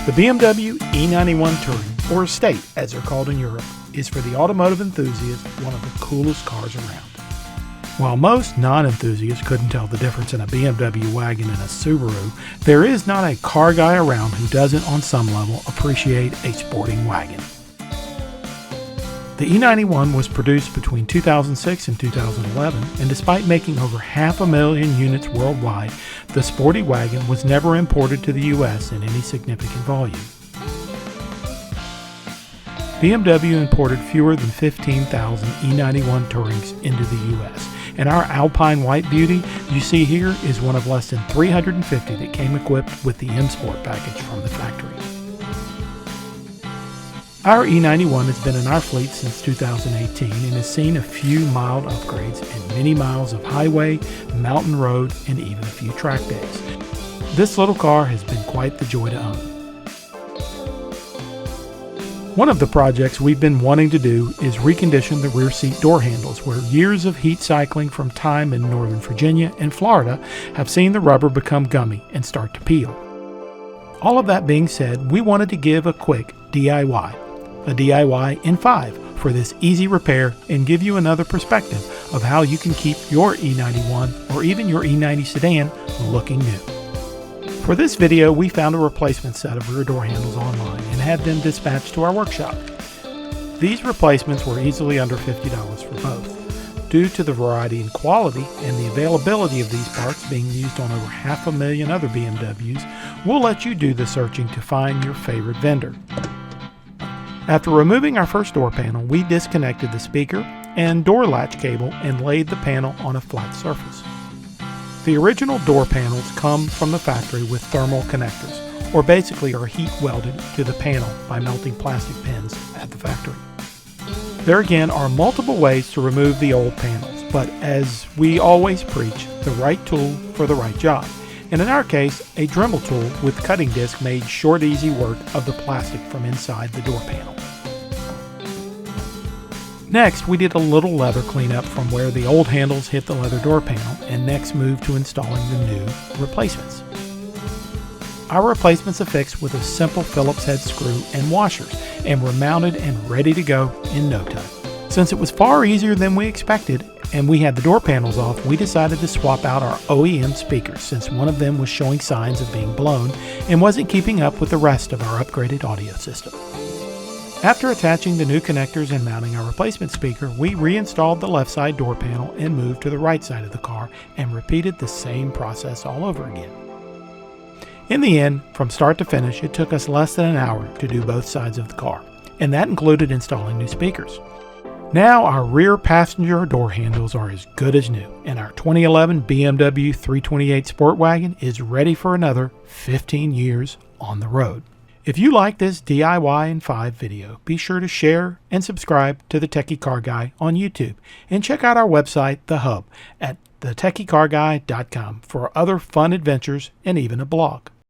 The BMW E91 Touring, or Estate as they're called in Europe, is for the automotive enthusiast one of the coolest cars around. While most non-enthusiasts couldn't tell the difference in a BMW wagon and a Subaru, there is not a car guy around who doesn't on some level appreciate a sporting wagon. The E91 was produced between 2006 and 2011, and despite making over 500,000 units worldwide, the sporty wagon was never imported to the US in any significant volume. BMW imported fewer than 15,000 E91 Tourings into the US, and our Alpine White Beauty you see here is one of less than 350 that came equipped with the M Sport package from the factory. Our E91 has been in our fleet since 2018 and has seen a few mild upgrades and many miles of highway, mountain road, and even a few track days. This little car has been quite the joy to own. One of the projects we've been wanting to do is recondition the rear seat door handles, where years of heat cycling from time in Northern Virginia and Florida have seen the rubber become gummy and start to peel. All of that being said, we wanted to give a quick DIY, a DIY-N-5 for this easy repair and give you another perspective of how you can keep your E91 or even your E90 sedan looking new. For this video, we found a replacement set of rear door handles online and had them dispatched to our workshop. These replacements were easily under $50 for both. Due to the variety and quality and the availability of these parts being used on over 500,000 other BMWs, we'll let you do the searching to find your favorite vendor. After removing our first door panel, we disconnected the speaker and door latch cable and laid the panel on a flat surface. The original door panels come from the factory with thermal connectors, or basically are heat welded to the panel by melting plastic pins at the factory. There again are multiple ways to remove the old panels, but as we always preach, the right tool for the right job. And in our case, a Dremel tool with cutting disc made short, easy work of the plastic from inside the door panel. Next, we did a little leather cleanup from where the old handles hit the leather door panel, and next moved to installing the new replacements. Our replacements affixed with a simple Phillips head screw and washers, and were mounted and ready to go in no time. Since it was far easier than we expected, and we had the door panels off, we decided to swap out our OEM speakers since one of them was showing signs of being blown and wasn't keeping up with the rest of our upgraded audio system. After attaching the new connectors and mounting our replacement speaker, we reinstalled the left side door panel and moved to the right side of the car and repeated the same process all over again. In the end, from start to finish, it took us less than an hour to do both sides of the car, and that included installing new speakers. Now our rear passenger door handles are as good as new, and our 2011 BMW 328 Sport Wagon is ready for another 15 years on the road. If you like this DIY-N-5 video, be sure to share and subscribe to The Techie Car Guy on YouTube, and check out our website, The Hub, at thetechiecarguy.com for other fun adventures and even a blog.